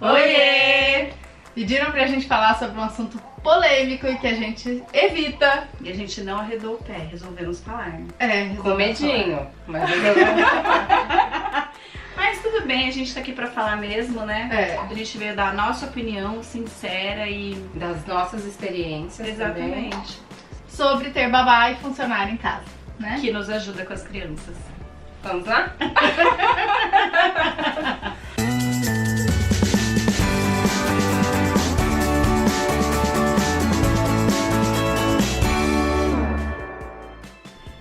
Oiê! Pediram pra gente falar sobre um assunto polêmico e que a gente evita. E a gente não arredou o pé, resolvemos falar. Com medinho, mas Mas tudo bem, a gente tá aqui pra falar mesmo, né? A gente veio dar a nossa opinião sincera e das nossas experiências. exatamente também. Sobre ter babá e funcionário em casa, né? que nos ajuda com as crianças. Vamos lá?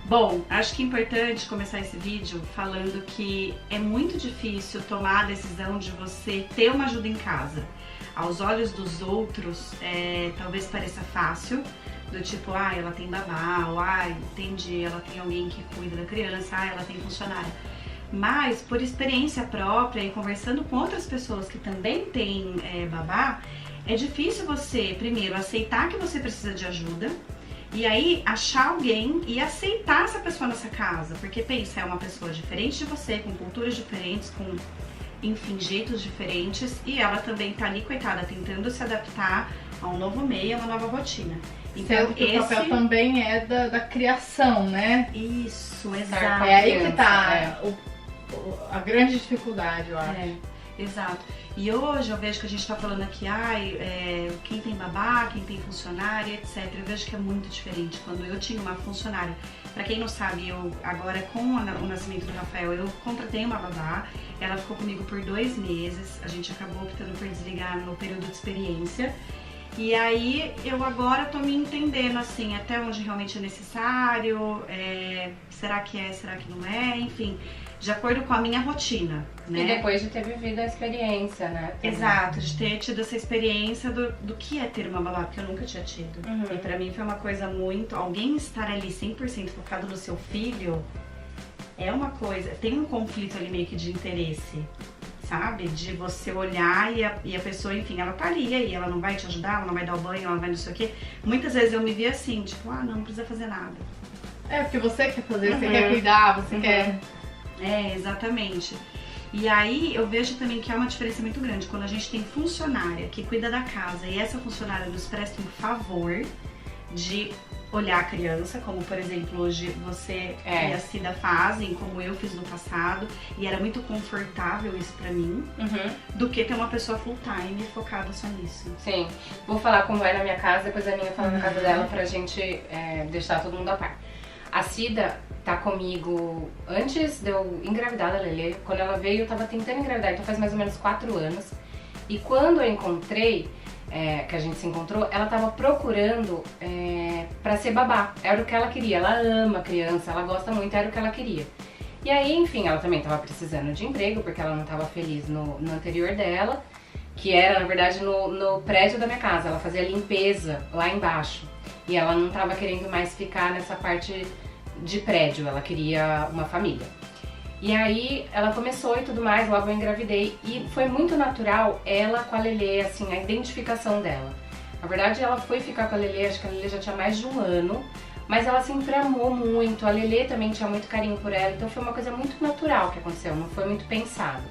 Bom, acho que é importante começar esse vídeo falando que é muito difícil tomar a decisão de você ter uma ajuda em casa. Aos olhos dos outros, talvez pareça fácil, do tipo, ela tem babá, ou entendi, ela tem alguém que cuida da criança, ela tem funcionária. Mas, por experiência própria e conversando com outras pessoas que também têm babá, é difícil você, primeiro, aceitar que você precisa de ajuda, e aí achar alguém e aceitar essa pessoa nessa casa, porque pensa, é uma pessoa diferente de você, com culturas diferentes, com, enfim, jeitos diferentes, e ela também tá ali, coitada, tentando se adaptar a um novo meio, a uma nova rotina. Então, que o papel também é da criação, né? Isso, exato. É aí que tá a grande dificuldade, eu acho. Exato. E hoje eu vejo que a gente tá falando aqui, quem tem babá, quem tem funcionária, etc. Eu vejo que é muito diferente. Quando eu tinha uma funcionária, pra quem não sabe, eu agora com o nascimento do Rafael, eu contratei uma babá, ela ficou comigo por 2 meses, a gente acabou optando por desligar no período de experiência. E aí eu agora tô me entendendo assim, até onde realmente é necessário, será que não é, enfim, de acordo com a minha rotina, né? E depois de ter vivido a experiência, né? Também. Exato, de ter tido essa experiência do que é ter uma babá, porque eu nunca tinha tido. E pra mim foi uma coisa muito, alguém estar ali 100% focado no seu filho, é uma coisa, tem um conflito ali meio que de interesse. Sabe? De você olhar e a pessoa, enfim, ela tá ali, e ela não vai te ajudar, ela não vai dar o banho, ela não vai não sei o quê. Muitas vezes eu me vi assim, tipo, não precisa fazer nada. Porque você quer fazer, você quer cuidar, você quer... Exatamente. E aí eu vejo também que há uma diferença muito grande quando a gente tem funcionária que cuida da casa e essa funcionária nos presta um favor de olhar a criança, como por exemplo hoje você e a Cida fazem, como eu fiz no passado, e era muito confortável isso pra mim, do que ter uma pessoa full time focada só nisso. Sim, vou falar como é na minha casa, depois a minha fala na casa dela pra gente deixar todo mundo a par. A Cida tá comigo antes de eu engravidar da Lelê, quando ela veio eu tava tentando engravidar, então faz mais ou menos 4 anos, e quando eu encontrei, que a gente se encontrou, ela tava procurando pra ser babá. Era o que ela queria, ela ama criança, ela gosta muito, era o que ela queria. E aí, enfim, ela também tava precisando de emprego, porque ela não tava feliz no anterior dela, que era, na verdade, no prédio da minha casa. Ela fazia limpeza lá embaixo. E ela não tava querendo mais ficar nessa parte de prédio, ela queria uma família. E aí ela começou e tudo mais, logo eu engravidei e foi muito natural ela com a Lelê, assim, a identificação dela. Na verdade ela foi ficar com a Lelê, acho que a Lelê já tinha mais de 1 ano, mas ela sempre amou muito, a Lelê também tinha muito carinho por ela, então foi uma coisa muito natural que aconteceu, não foi muito pensado.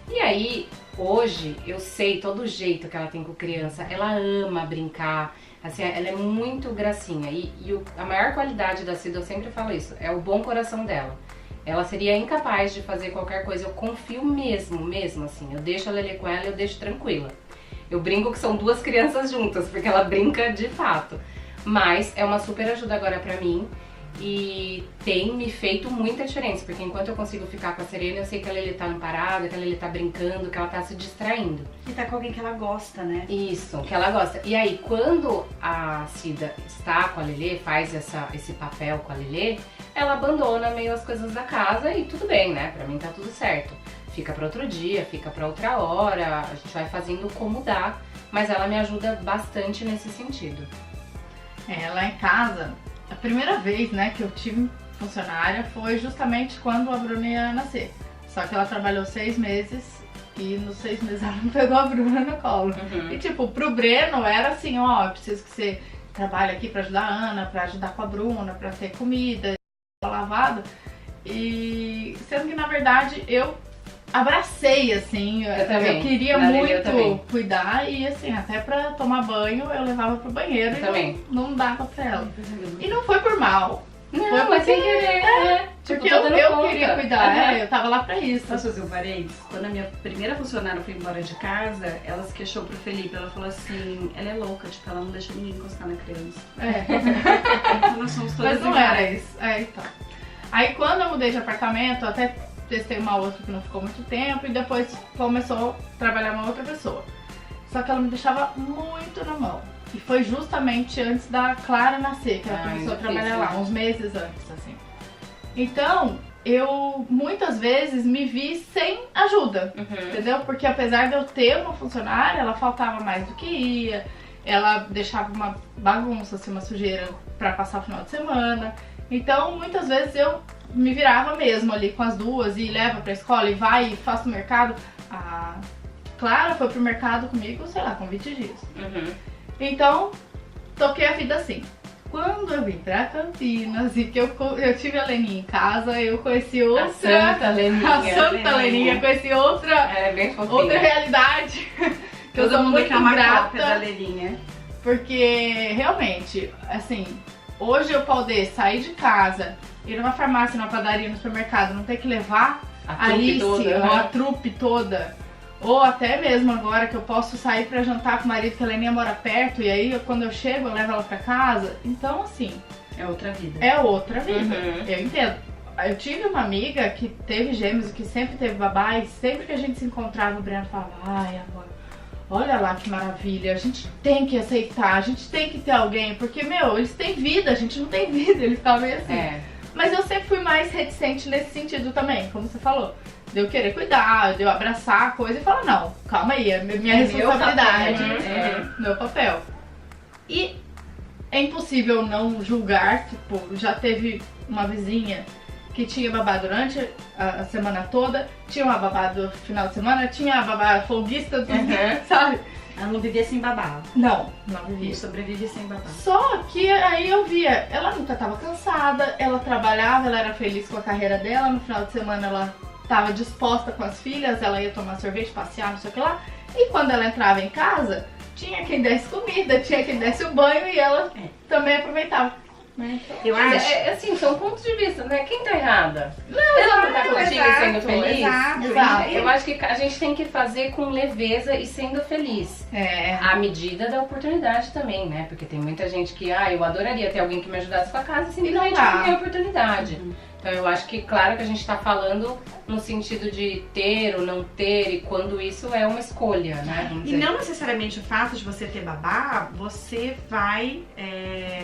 E aí, hoje, eu sei todo o jeito que ela tem com criança, ela ama brincar, assim, ela é muito gracinha e a maior qualidade da Cida, eu sempre falo isso, é o bom coração dela. Ela seria incapaz de fazer qualquer coisa, eu confio mesmo, assim. Eu deixo a Lelê com ela e eu deixo tranquila. Eu brinco que são 2 crianças juntas, porque ela brinca de fato. Mas é uma super ajuda agora pra mim e tem me feito muita diferença, porque enquanto eu consigo ficar com a Serena, eu sei que a Lelê tá amparada, que a Lelê tá brincando, que ela tá se distraindo. E tá com alguém que ela gosta, né? Isso, que ela gosta. E aí, quando a Cida está com a Lelê, faz esse papel com a Lelê, ela abandona meio as coisas da casa e tudo bem, né? Pra mim tá tudo certo. Fica pra outro dia, fica pra outra hora, a gente vai fazendo como dá, mas ela me ajuda bastante nesse sentido. Lá em casa, a primeira vez, né, que eu tive funcionária foi justamente quando a Bruna ia nascer. Só que ela trabalhou 6 meses e nos 6 meses ela não pegou a Bruna no colo. E tipo, pro Breno era assim, eu preciso que você trabalhe aqui pra ajudar a Ana, pra ajudar com a Bruna, pra ter comida, lavado. E sendo que na verdade eu abracei, assim, também. eu queria Na Lelê, eu também. muito cuidar e assim, até pra tomar banho eu levava pro banheiro Eu e também. não dava pra ela. E não foi por mal. Não, Foi mas sem porque- querer, né? Tipo, Porque tô dando eu conta. queria cuidar, Aham. eu tava lá pra isso. Posso fazer um parênteses? Quando a minha primeira funcionária foi embora de casa, ela se queixou pro Felipe. Ela falou assim, ela é louca, tipo, ela não deixa ninguém encostar na criança. Então nós somos todas Mas não era iguais. isso. Então. Aí quando eu mudei de apartamento, eu até testei uma outra que não ficou muito tempo e depois começou a trabalhar uma outra pessoa. Só que ela me deixava muito na mão. E foi justamente antes da Clara nascer que ela começou a difícil, trabalhar lá, né? uns meses antes, assim. Então, eu muitas vezes me vi sem ajuda, entendeu? Porque apesar de eu ter uma funcionária, ela faltava mais do que ia, ela deixava uma bagunça, assim, uma sujeira pra passar o final de semana. Então, muitas vezes eu me virava mesmo ali com as duas e leva pra escola e vai e faço o mercado. A Clara foi pro mercado comigo, sei lá, com 20 dias. Então, toquei a vida assim. Quando eu vim pra Campinas e que eu tive a Leninha em casa, eu conheci outra... A Santa Leninha. A Santa Leninha, conheci outra Ela é bem fofinha. outra realidade. Que eu Todo sou mundo muito quer uma cópia da grata. Lelinha. Porque, realmente, assim, hoje eu poder sair de casa, ir numa farmácia, numa padaria, no supermercado, não ter que levar A a trupe Alice toda, ou a né? trupe toda. Ou até mesmo agora que eu posso sair pra jantar com o marido, que a Leninha mora perto, e aí quando eu chego eu levo ela pra casa. Então, assim, É outra vida. é outra vida. Uhum. Eu entendo. Eu tive uma amiga que teve gêmeos, que sempre teve babá, e sempre que a gente se encontrava, o Breno falava, ai, amor, olha lá que maravilha, a gente tem que aceitar, a gente tem que ter alguém, porque, meu, eles têm vida, a gente não tem vida, ele ficava meio assim. É. Mas eu sempre fui mais reticente nesse sentido também, como você falou. De eu querer cuidar, de eu abraçar a coisa e falar, não, calma aí, é minha responsabilidade, meu papel, né? meu papel. E é impossível não julgar, tipo, já teve uma vizinha que tinha babá durante a semana toda, tinha uma babá do final de semana, tinha a babá folguista, sabe? Ela não vivia sem babá. Não E vivia. sobrevive sem babá. Só que aí eu via, ela nunca estava cansada, ela trabalhava, ela era feliz com a carreira dela, no final de semana ela estava disposta com as filhas, ela ia tomar sorvete, passear, não sei o que lá. E quando ela entrava em casa, tinha quem desse comida, tinha quem desse o banho e ela também aproveitava. Né? Eu Mas acho. assim, são pontos de vista, né? Quem tá errada? Ela não tá contigo e sendo feliz? Exato. Eu acho que a gente tem que fazer com leveza e sendo feliz. É. À medida da oportunidade também, né? Porque tem muita gente que, eu adoraria ter alguém que me ajudasse com a casa e simplesmente E não dá. não tem oportunidade. Então eu acho que, claro que a gente tá falando no sentido de ter ou não ter e quando isso é uma escolha, né? Vamos E dizer. não necessariamente o fato de você ter babá, você vai.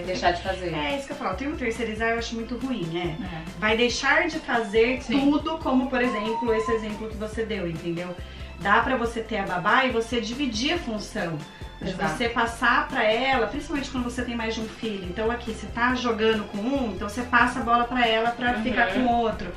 Deixar de fazer. É isso que eu falo. O termo terceirizar eu acho muito ruim, né? É. Vai deixar de fazer Sim. tudo, como por exemplo esse exemplo que você deu, entendeu? Dá pra você ter a babá e você dividir a função. De Exato. você passar pra ela, principalmente quando você tem mais de um filho. Então aqui, você tá jogando com um, então você passa a bola pra ela pra ficar com o outro.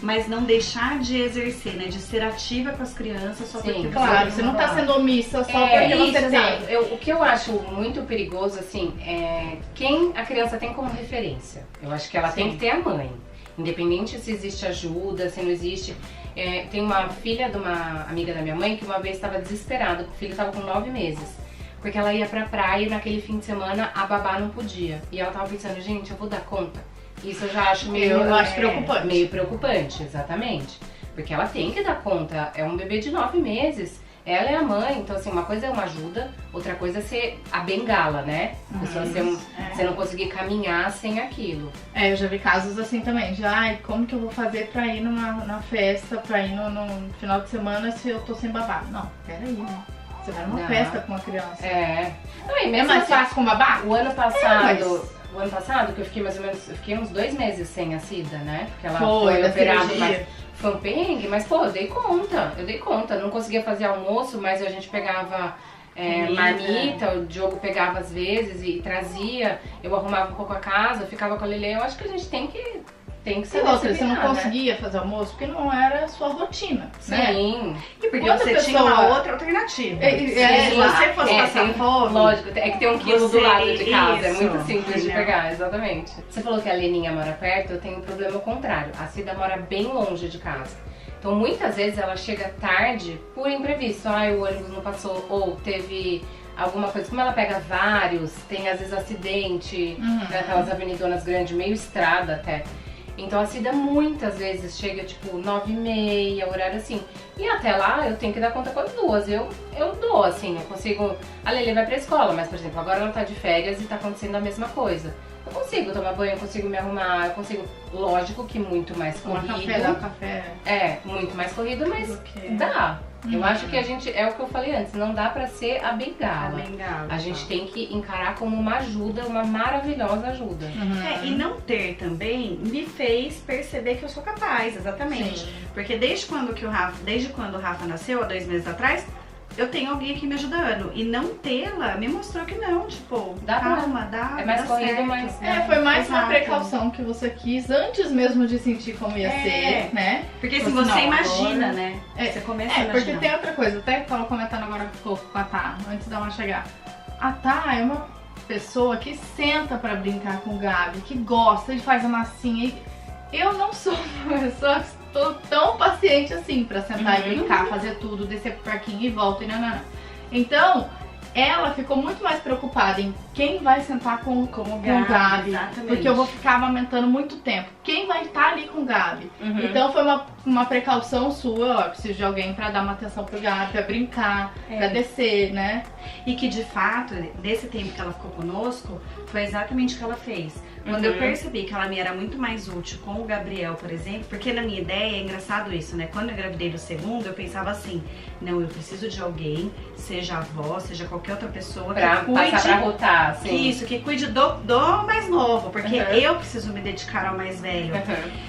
Mas não deixar de exercer, né? De ser ativa com as crianças só Sim, porque Claro, você você não tá sendo omissa só É, porque isso, você exato. tem. O que eu acho muito perigoso, assim, é quem a criança tem como referência. Eu acho que ela tem que ter a mãe. Independente se existe ajuda, se não existe. Tem uma filha de uma amiga da minha mãe que uma vez estava desesperada, porque o filho estava com 9 meses. Porque ela ia pra praia e naquele fim de semana a babá não podia. E ela tava pensando, gente, eu vou dar conta. Isso eu já acho meio... Eu acho preocupante. Meio preocupante, exatamente. Porque ela tem que dar conta. É um bebê de 9 meses. Ela é a mãe. Então, assim, uma coisa é uma ajuda, outra coisa é ser a bengala, né? A pessoa você não conseguir caminhar sem aquilo. Eu já vi casos assim também, de como que eu vou fazer pra ir na festa, pra ir no final de semana se eu tô sem babá? Não, peraí, né? Você vai numa Não. festa com uma criança. Não, e É mesmo mais assim, fácil com babá? o ano passado... mas- O ano passado, que eu fiquei mais ou menos... Eu fiquei uns 2 meses sem a Cida, né? Porque ela Foi, foi da operada, cirurgia. mas foi um perrengue. Mas, pô, eu dei conta. Não conseguia fazer almoço, mas a gente pegava marmita, o Diogo pegava às vezes e trazia. Eu arrumava um pouco a casa, ficava com a Lelê. Eu acho que a gente tem que E saber outra, se você não virar, né? conseguia fazer almoço porque não era a sua rotina, né? Sim. E porque Quando você a tinha uma pessoa- outra alternativa. É, Se você fosse É, passar tem- fome, Lógico, é que tem 1 quilo do Você- lado de casa, é isso, muito simples de entendeu? pegar, exatamente. Você falou que a Leninha mora perto, eu tenho um problema contrário. A Cida mora bem longe de casa. Então muitas vezes ela chega tarde por imprevisto. O ônibus não passou, ou teve alguma coisa. Como ela pega vários, tem às vezes acidente, naquelas avenidonas grandes, meio estrada até. Então a Cida muitas vezes chega tipo 9h30, horário assim. E até lá eu tenho que dar conta com as duas. Eu dou, assim, eu consigo. A Lelê vai pra escola, mas por exemplo, agora ela tá de férias e tá acontecendo a mesma coisa. Eu consigo tomar banho, eu consigo me arrumar, eu consigo. Lógico que muito mais corrido. Dar café. Muito mais corrido, mas dá. Eu acho que a gente, é o que eu falei antes, não dá pra ser a bengala. A gente tem que encarar como uma ajuda, uma maravilhosa ajuda. E não ter também me fez perceber que eu sou capaz, exatamente. Sim. Porque desde quando o Rafa nasceu, há 2 meses atrás, eu tenho alguém aqui me ajudando. E não tê-la me mostrou que não, tipo, calma, dá. É mais corrido, certo. mas. Foi mais uma Exato. precaução que você quis antes mesmo de sentir como ia ser, né? Porque assim, Você você não, imagina, agora- né? Você começa a porque imaginar. tem outra coisa, até que tava comentando agora com a Tá, antes da uma chegar. A Tá é uma pessoa que senta pra brincar com o Gabi, que gosta, ele faz a massinha. Eu não sou uma pessoa que estou tão paciente assim pra sentar e brincar, fazer tudo, descer pro parquinho e volta e nanana. Então, ela ficou muito mais preocupada em quem vai sentar com o Gabi, exatamente. porque eu vou ficar amamentando muito tempo. Quem vai estar ali com o Gabi? Então foi uma precaução sua, ó, eu preciso de alguém pra dar uma atenção pro Gabi, pra brincar, pra descer, né? E que de fato, desse tempo que ela ficou conosco, foi exatamente o que ela fez. Quando eu percebi que ela me era muito mais útil com o Gabriel, por exemplo, porque na minha ideia, é engraçado isso, né? Quando eu engravidei do segundo, eu pensava assim, não, eu preciso de alguém, seja avó, seja qualquer outra pessoa Pra que cuide, passar pra rotar, assim. isso, que cuide do mais novo, porque eu preciso me dedicar ao mais velho.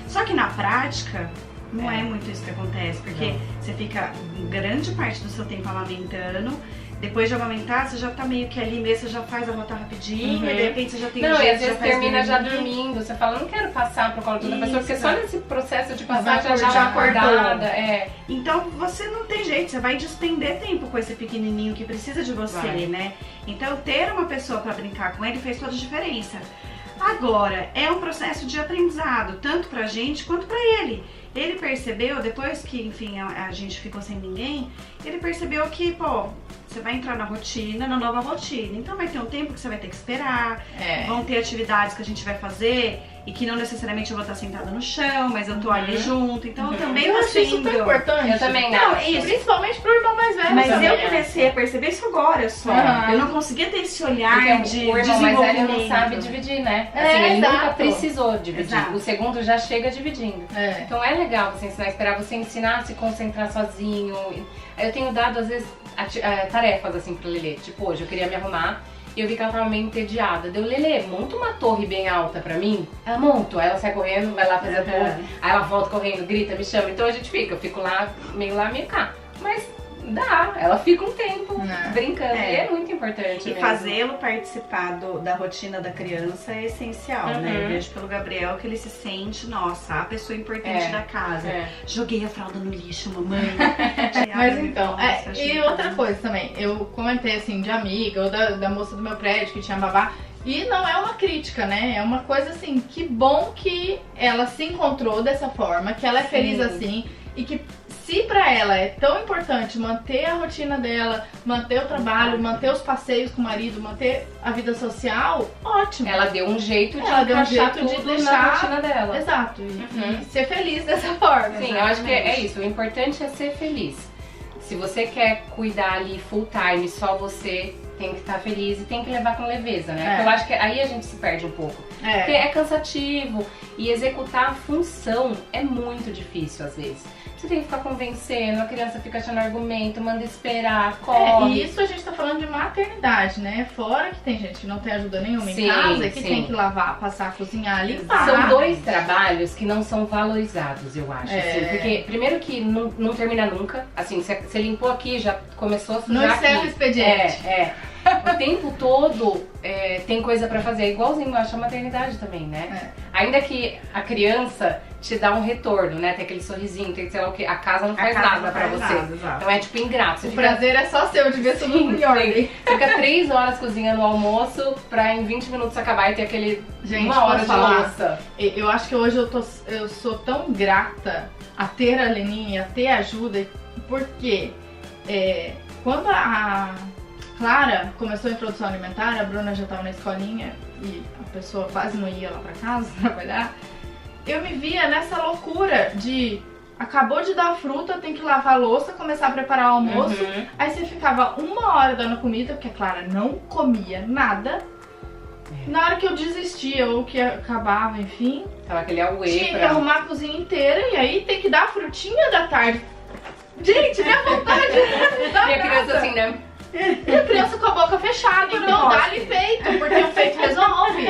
Só que na prática, não é muito isso que acontece, porque você fica grande parte do seu tempo amamentando. Depois de amamentar, você já tá meio que ali mesmo, você já faz a rota rapidinho, e de repente você já tem Não, e jeito, às vezes termina já dormindo. Você fala, não quero passar pro colo de outra pessoa, porque só nesse processo de passar já tá acordada. Então você não tem jeito, você vai despender tempo com esse pequenininho que precisa de você, né? Então ter uma pessoa pra brincar com ele fez toda a diferença. Agora, é um processo de aprendizado, tanto pra gente quanto pra ele. Ele percebeu, depois que, enfim, a gente ficou sem ninguém, ele percebeu que, pô, você vai entrar na rotina, na nova rotina. Então vai ter um tempo que você vai ter que esperar, vão ter atividades que a gente vai fazer e que não necessariamente eu vou estar sentada no chão, mas eu tô ali junto. Então eu também Eu tô acho isso sendo... tão importante. Eu também Não, acho. isso. Principalmente pro irmão mais velho. Mas também. eu comecei a perceber isso agora só. Uhum. Eu não conseguia ter esse olhar Porque de o irmão mais velho não desenvolvimento. sabe dividir, né? É, Assim, ele nunca exato. precisou dividir. Exato. O segundo já chega dividindo. É. Então é legal você ensinar, esperar você ensinar a se concentrar sozinho. Eu tenho dado, às vezes, tarefas assim pra Lelê. Tipo, hoje eu queria me arrumar e eu vi que ela tava meio entediada. Deu, Lelê, monta uma torre bem alta pra mim. Ela monta, aí ela sai correndo, vai lá fazer a torre. Aí ela volta correndo, grita, me chama. Então a gente fica, eu fico lá, meio cá. Mas dá, ela fica um tempo brincando. E é muito importante E mesmo. fazê-lo participar da rotina da criança é essencial, né? Eu vejo pelo Gabriel que ele se sente, nossa, a pessoa importante da casa. Joguei a fralda no lixo, mamãe. Mas então, e outra coisa também, eu comentei assim de amiga ou da moça do meu prédio que tinha babá. E não é uma crítica, né? É uma coisa assim, que bom que ela se encontrou dessa forma, que ela é feliz assim e que se pra ela é tão importante manter a rotina dela, manter o trabalho, manter os passeios com o marido, manter a vida social, ótimo. Ela deu um jeito de Ela deu um encaixar jeito de tudo deixar na rotina dela. Exato, e ser feliz dessa forma. Sim, eu acho que é isso. O importante é ser feliz. Se você quer cuidar ali full time, só você tem que estar feliz e tem que levar com leveza, né? Porque eu acho que aí a gente se perde um pouco. Porque é cansativo e executar a função é muito difícil às vezes. Você tem que ficar convencendo, a criança fica achando argumento, manda esperar, corre. E isso a gente tá falando de maternidade, né? Fora que tem gente que não tem ajuda nenhuma Sim, em casa, que sim. tem que lavar, passar, cozinhar, limpar. São dois trabalhos que não são valorizados, eu acho. Assim, porque, primeiro que não termina nunca. Assim, você limpou aqui, já começou a sujar Não encerra aqui. o expediente. O tempo todo tem coisa pra fazer. Igualzinho, eu acho a maternidade também, né? Ainda que a criança te dá um retorno, né? Tem aquele sorrisinho, tem sei lá o que. A casa não faz nada pra você. Então é tipo ingrato. Você O fica... prazer é só seu de ver tudo em ordem. Fica 3 horas cozinhando o almoço pra em 20 minutos acabar e ter aquele Gente, 1 hora posso de falar? louça. Eu acho que hoje eu sou tão grata a ter a Leninha, a ter ajuda, porque quando a Clara começou a introdução alimentar, a Bruna já estava na escolinha e a pessoa quase não ia lá pra casa trabalhar, eu me via nessa loucura de acabou de dar a fruta, tem que lavar a louça, começar a preparar o almoço, aí você ficava 1 hora dando comida, porque a Clara não comia nada. Na hora que eu desistia ou que acabava, enfim, tava aquele auê tinha que arrumar a cozinha inteira e aí tem que dar a frutinha da tarde. Gente, minha vontade da minha criança assim, né? E a criança com a boca fechada, então dá-lhe feito, porque o feito resolve.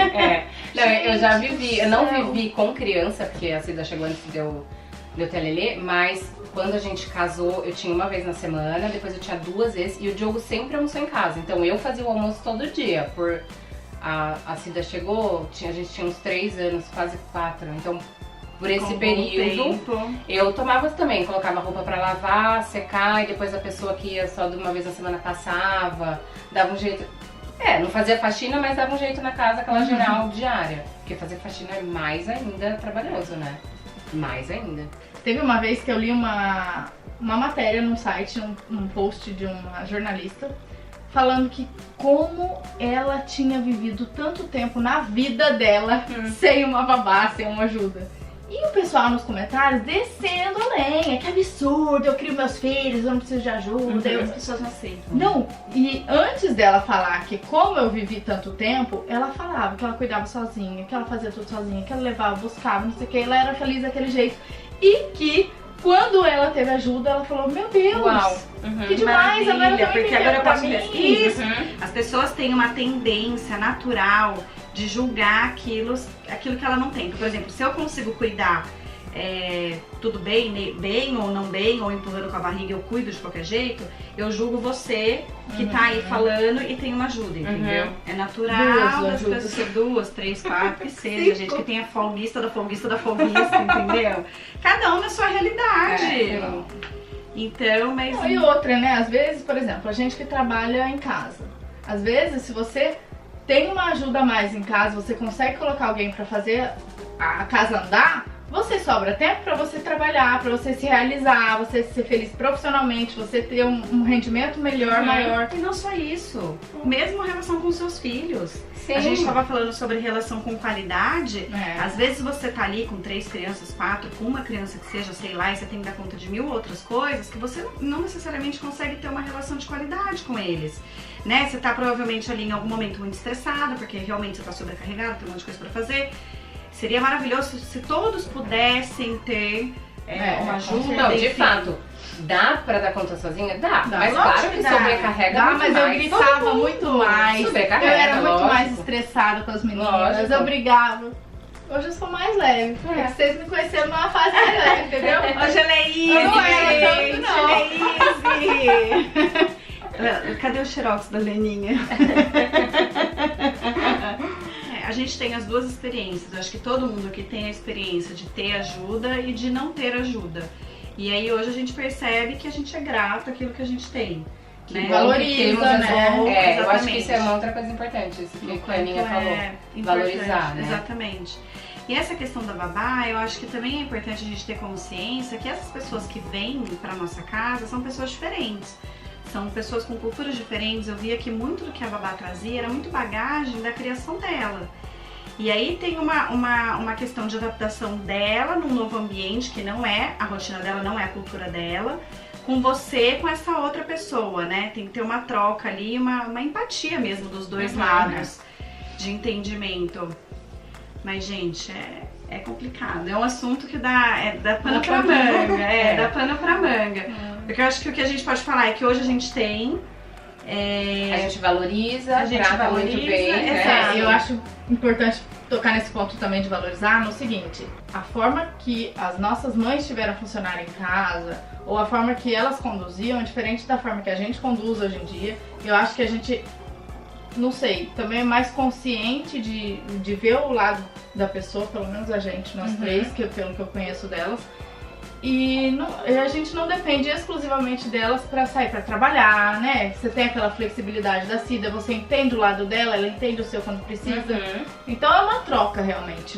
Não, eu já vivi, eu não vivi com criança, porque a Cida chegou antes de eu ter a Lelê, mas quando a gente casou, eu tinha uma vez na semana, depois eu tinha 2 vezes, e o Diogo sempre almoçou em casa, então eu fazia o almoço todo dia, a Cida chegou, a gente tinha uns 3 anos, quase 4, então por esse período eu tomava também, colocava roupa pra lavar, secar, e depois a pessoa que ia só de uma vez na semana passava, dava um jeito, não fazia faxina, mas dava um jeito na casa, aquela geral diária, porque fazer faxina é mais ainda trabalhoso, né? Mais ainda. Teve uma vez que eu li uma matéria num site, um post de uma jornalista, falando que como ela tinha vivido tanto tempo na vida dela sem uma babá, sem uma ajuda. E o pessoal nos comentários descendo a lenha, que absurdo, eu crio meus filhos, eu não preciso de ajuda. As pessoas não aceitam. Não, e antes dela falar que como eu vivi tanto tempo, ela falava que ela cuidava sozinha, que ela fazia tudo sozinha, que ela levava, buscava, não sei o que, ela era feliz daquele jeito. E que quando ela teve ajuda, ela falou, meu Deus, uau, que demais, agora eu porque agora eu posso isso. As pessoas têm uma tendência natural de julgar aquilo que ela não tem. Por exemplo, se eu consigo cuidar tudo bem ou não bem, ou empurrando com a barriga, eu cuido de qualquer jeito, eu julgo você que tá aí falando e tem uma ajuda, entendeu? É natural das pessoas ser 2, 3, 4, que seja, gente, que tem a folguista da folguista da folguista, entendeu? Cada um na sua realidade. Então, mas... E outra, né? Às vezes, por exemplo, a gente que trabalha em casa, às vezes, se você tem uma ajuda a mais em casa, você consegue colocar alguém pra fazer a casa andar, você sobra tempo pra você trabalhar, pra você se realizar, você ser feliz profissionalmente, você ter um rendimento melhor, maior. E não só isso, mesmo relação com seus filhos. Sim. A gente tava falando sobre relação com qualidade, às vezes você tá ali com 3 crianças, 4, com uma criança que seja, sei lá, e você tem que dar conta de 1000 outras coisas, que você não necessariamente consegue ter uma relação de qualidade com eles. Né? Você tá provavelmente ali em algum momento muito estressada, porque realmente você tá sobrecarregada, tem um monte de coisa pra fazer. Seria maravilhoso se todos pudessem ter uma ajuda. Não, de fato, dá pra dar conta sozinha? Dá. Mas claro que sobrecarrega dá, muito mas mais. Eu gritava muito mais. Sobrecarrega, eu era muito lógico. mais estressada com as meninas. Lógico. Eu brigava. Hoje eu sou mais leve. É que vocês me conheceram numa fase mais leve, entendeu? Hoje ela é easy, eu não era tanto, não. Ela é easy. Cadê o xerox da Leninha? A gente tem as 2 experiências. Eu acho que todo mundo aqui tem a experiência de ter ajuda e de não ter ajuda. E aí hoje a gente percebe que a gente é grato àquilo que a gente tem. Né? Valoriza, né? Eu acho que isso é uma outra coisa importante, isso que a Aninha falou. Valorizar, né? Exatamente. E essa questão da babá, eu acho que também é importante a gente ter consciência que essas pessoas que vêm pra nossa casa são pessoas diferentes. São pessoas com culturas diferentes. Eu via que muito do que a babá trazia era muito bagagem da criação dela. E aí tem uma questão de adaptação dela num novo ambiente que não é a rotina dela, não é a cultura dela, com você, com essa outra pessoa, né? Tem que ter uma troca ali, uma empatia mesmo dos dois lados de entendimento. Mas, gente, é complicado. É um assunto que dá pano pra manga. Dá pano pra manga. Porque eu acho que o que a gente pode falar é que hoje a gente tem... a gente valoriza, trata muito bem. Né? Eu acho importante tocar nesse ponto também de valorizar no seguinte: a forma que as nossas mães tiveram funcionar em casa, ou a forma que elas conduziam, é diferente da forma que a gente conduz hoje em dia. Eu acho que a gente, não sei, também é mais consciente de ver o lado da pessoa, pelo menos a gente, nós três, pelo que eu conheço delas. E a gente não depende exclusivamente delas pra sair pra trabalhar, né? Você tem aquela flexibilidade da Cida, você entende o lado dela, ela entende o seu quando precisa. Então é uma troca realmente.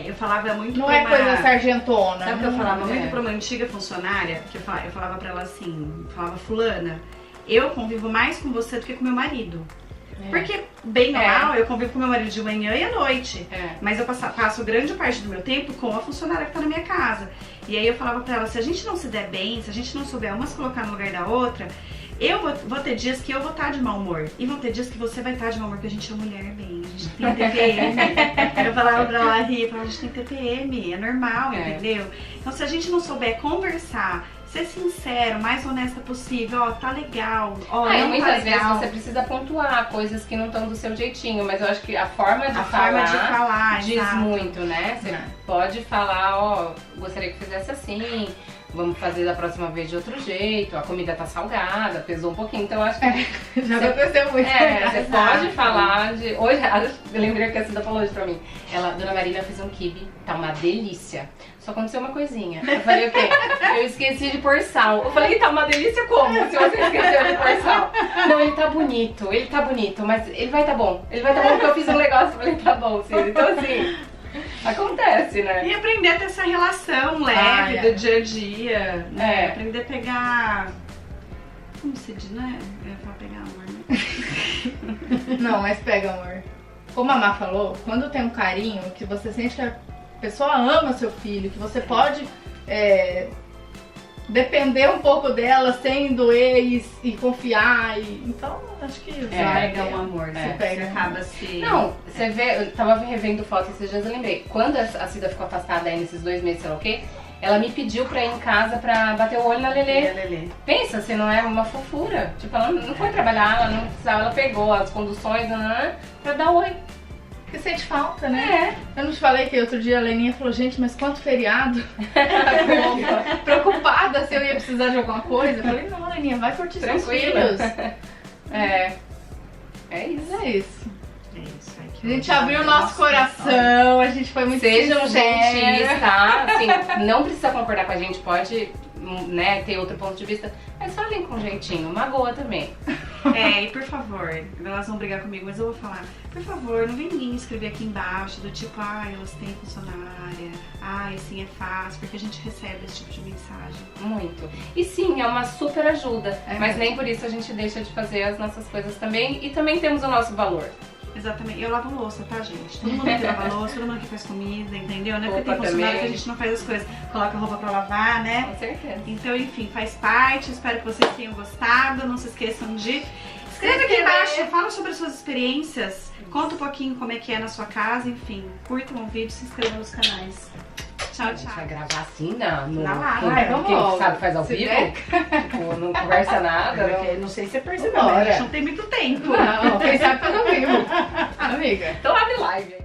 Eu falava muito Não pra é coisa sargentona. Sabe o que eu falava muito é. pra uma antiga funcionária? Que eu falava pra ela assim, falava, fulana, eu convivo mais com você do que com meu marido. Porque, bem ou mal, eu convivo com meu marido de manhã e à noite. Mas eu passo grande parte do meu tempo com a funcionária que tá na minha casa. E aí eu falava pra ela, se a gente não se der bem, se a gente não souber uma se colocar no lugar da outra, eu vou ter dias que eu vou estar de mau humor. E vão ter dias que você vai estar de mau humor, porque a gente é mulher, bem. A gente tem TPM. Eu falava pra ela rir, a gente tem TPM, é normal, entendeu? Então se a gente não souber conversar, ser sincero, mais honesta possível, ó, tá legal, ó, não muitas tá vezes legal. você precisa pontuar coisas que não estão do seu jeitinho, mas eu acho que a forma de falar diz exato. muito, né? Você pode falar, ó, gostaria que fizesse assim, vamos fazer da próxima vez de outro jeito, a comida tá salgada, pesou um pouquinho, então eu acho que... Já aconteceu muito. Você pode falar de... Hoje, eu lembrei que a Cida falou hoje pra mim. Dona Marina, eu fiz um quibe, tá uma delícia. Só aconteceu uma coisinha. Eu falei, o quê? Eu esqueci de pôr sal. Eu falei, tá uma delícia como? Se você esqueceu de pôr sal. Não, ele tá bonito, mas ele vai tá bom. Ele vai tá bom porque eu fiz um negócio. Eu falei, tá bom, Cida. Então assim, acontece, né? E aprender a ter essa relação leve do dia a dia, né? Aprender a pegar... Como se diz, né? Eu ia falar pegar amor, né? Não, mas pega, amor. Como a Má falou, quando tem um carinho, que você sente que a pessoa ama seu filho, que você pode depender um pouco dela sem doer e confiar. Então, acho que pega um amor, né? Você pega. Você acaba se... Não, você vê, eu tava revendo foto esses dias, eu lembrei. Quando a Cida ficou afastada aí nesses 2 meses, sei lá o quê, ela me pediu pra ir em casa pra bater o olho na Lelê. Pensa, se não é uma fofura. Tipo, ela não foi trabalhar, ela não precisava, ela pegou as conduções pra dar oi. Porque sente falta, né? Eu não te falei que outro dia a Leninha falou, gente, mas quanto feriado? Preocupada se eu ia precisar de alguma coisa. Eu falei, não, Leninha, vai curtir seus filhos. É isso. É isso. É isso. A gente abriu o nosso coração, a gente foi muito Sejam sincera. gentis, tá? Assim, não precisa concordar com a gente, pode, né, ter outro ponto de vista, mas falem com jeitinho, magoa também. E por favor, elas vão brigar comigo, mas eu vou falar, por favor, não vem ninguém escrever aqui embaixo do tipo, elas têm funcionária, sim, é fácil, porque a gente recebe esse tipo de mensagem. Muito. E sim, é uma super ajuda, mas nem por isso a gente deixa de fazer as nossas coisas também, e também temos o nosso valor. Exatamente, eu lavo louça, tá, gente? Todo mundo aqui lava louça, todo mundo aqui faz comida, entendeu? Não é porque Roupa tem funcionário também. que a gente não faz as coisas, coloca a roupa pra lavar, né? Com certeza. Então, enfim, faz parte, espero que vocês tenham gostado, não se esqueçam de... Escreva aqui embaixo, fala sobre as suas experiências, conta um pouquinho como é que é na sua casa, enfim, curtam o vídeo, se inscrevam nos canais. Tchau, A gente tchau. vai gravar assim, não? Na live. Quem sabe faz ao vivo? Tipo, não conversa nada, não. Não sei se você percebeu, Vambora. a gente não tem muito tempo. Não, quem sabe faz ao vivo. Amiga. Então abre live aí.